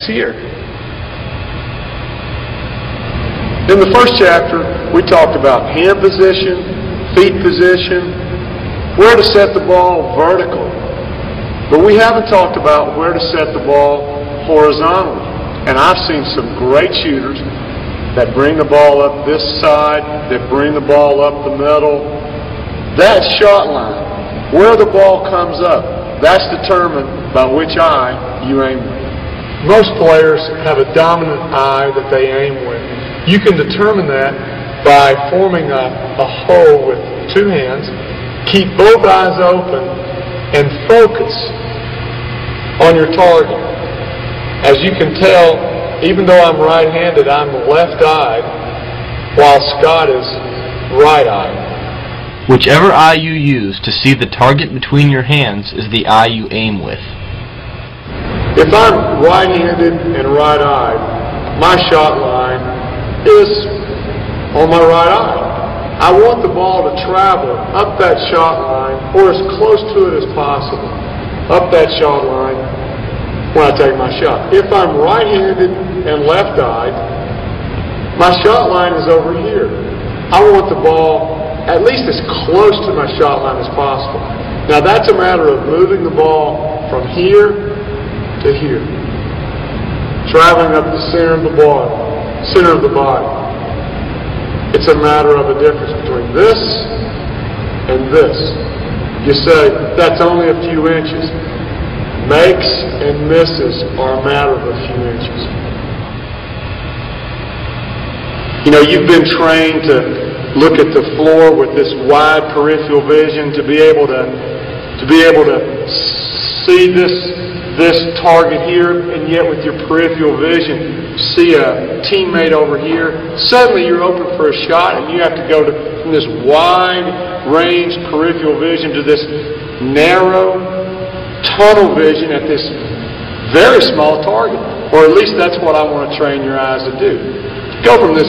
here. In the first chapter, we talked about hand position, feet position, where to set the ball vertical. But we haven't talked about where to set the ball horizontally. And I've seen some great shooters that bring the ball up this side, that bring the ball up the middle. That shot line, where the ball comes up, that's determined by which eye you aim with. Most players have a dominant eye that they aim with. You can determine that by forming a hole with two hands, keep both eyes open, and focus on your target. As you can tell, even though I'm right-handed, I'm left-eyed, while Scott is right-eyed. Whichever eye you use to see the target between your hands is the eye you aim with. If I'm right-handed and right-eyed, my shot line is on my right eye. I want the ball to travel up that shot line, or as close to it as possible, up that shot line when I take my shot. If I'm right-handed and left-eyed, my shot line is over here. I want the ball at least as close to my shot line as possible. Now that's a matter of moving the ball from here to here, traveling up the center of the ball. Center of the body. It's a matter of a difference between this and this. You say, that's only a few inches. Makes and misses are a matter of a few inches. You know, you've been trained to look at the floor with this wide peripheral vision to be able to see this target here, and yet with your peripheral vision see a teammate over here. Suddenly you're open for a shot, and you have to go from this wide range peripheral vision to this narrow tunnel vision at this very small target. Or at least that's what I want to train your eyes to do. Go from this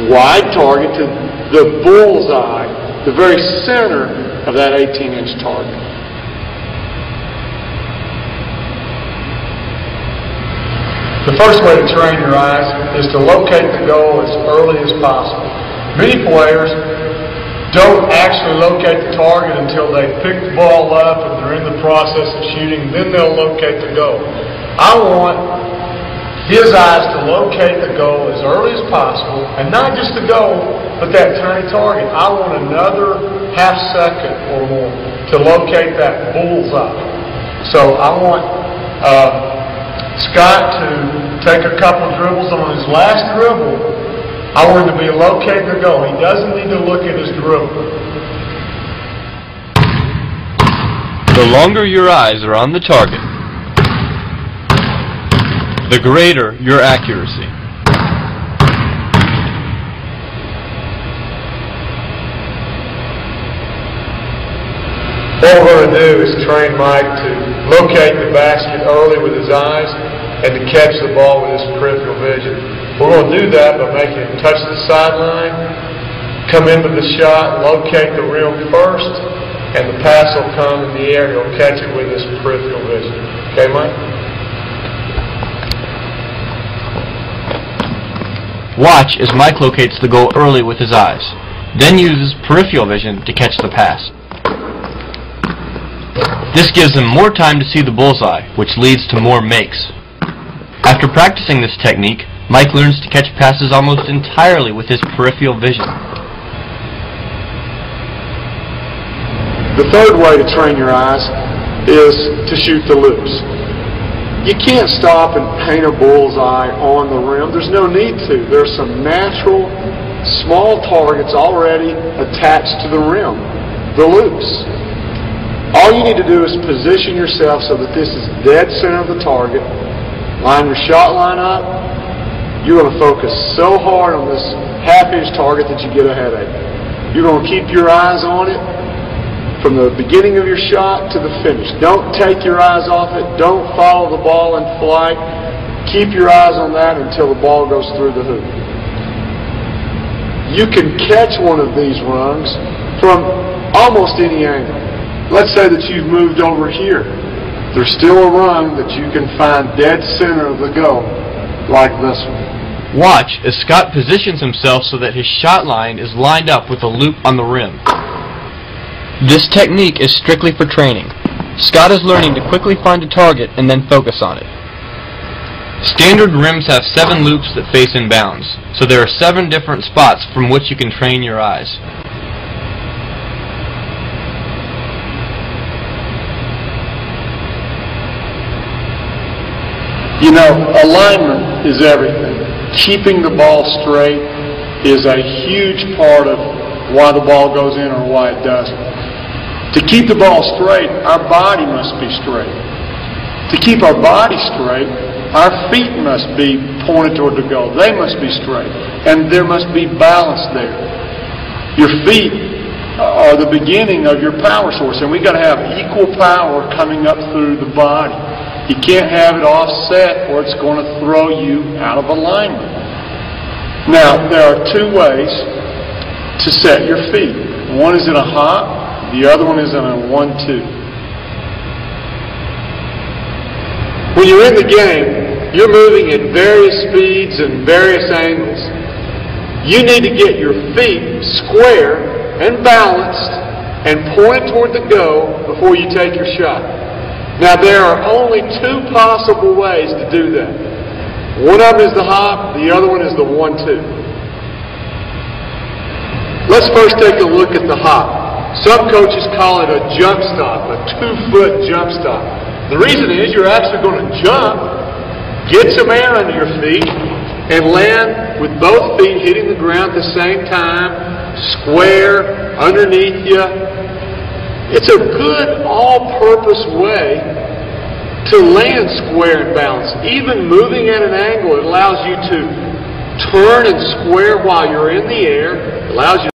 wide target to the bullseye, the very center of that 18-inch target. The first way to train your eyes is to locate the goal as early as possible. Many players don't actually locate the target until they pick the ball up and they're in the process of shooting, then they'll locate the goal. I want his eyes to locate the goal as early as possible, and not just the goal, but that tiny target. I want another half second or more to locate that bullseye. So I want Scott to take a couple dribbles. On his last dribble, I want him to be locating the goal. He doesn't need to look at his dribble. The longer your eyes are on the target, the greater your accuracy. What we're going to do is train Mike to locate the basket early with his eyes and to catch the ball with his peripheral vision. We're going to do that by making him touch the sideline, come into the shot, locate the rim first, and the pass will come in the air. He'll catch it with his peripheral vision. Okay, Mike? Watch as Mike locates the goal early with his eyes, then uses peripheral vision to catch the pass. This gives him more time to see the bullseye, which leads to more makes. After practicing this technique, Mike learns to catch passes almost entirely with his peripheral vision. The third way to train your eyes is to shoot the loops. You can't stop and paint a bullseye on the rim. There's no need to. There's some natural, small targets already attached to the rim, the loops. All you need to do is position yourself so that this is dead center of the target. Line your shot line up. You're going to focus so hard on this half-inch target that you get a headache. You're going to keep your eyes on it from the beginning of your shot to the finish. Don't take your eyes off it. Don't follow the ball in flight. Keep your eyes on that until the ball goes through the hoop. You can catch one of these rungs from almost any angle. Let's say that you've moved over here There's still a rung that you can find dead center of the go, like this one. Watch as Scott positions himself so that his shot line is lined up with a loop on the rim. This technique is strictly for training. Scott is learning to quickly find a target and then focus on it. Standard rims have 7 loops that face inbounds, so there are 7 different spots from which you can train your eyes. You know, alignment is everything. Keeping the ball straight is a huge part of why the ball goes in or why it doesn't. To keep the ball straight, our body must be straight. To keep our body straight, our feet must be pointed toward the goal. They must be straight. And there must be balance there. Your feet are the beginning of your power source, and we've got to have equal power coming up through the body. You can't have it offset or it's going to throw you out of alignment. Now, there are 2 ways to set your feet. One is in a hop, the other one is in a 1-2. When you're in the game, you're moving at various speeds and various angles. You need to get your feet square and balanced and pointed toward the go before you take your shot. Now, there are only 2 possible ways to do that. One of them is the hop, the other one is the 1-2. Let's first take a look at the hop. Some coaches call it a jump stop, a 2-foot jump stop. The reason is you're actually going to jump, get some air under your feet, and land with both feet hitting the ground at the same time, square, underneath you. It's a good all-purpose way to land square and balanced. Even moving at an angle, it allows you to turn and square while you're in the air. It allows you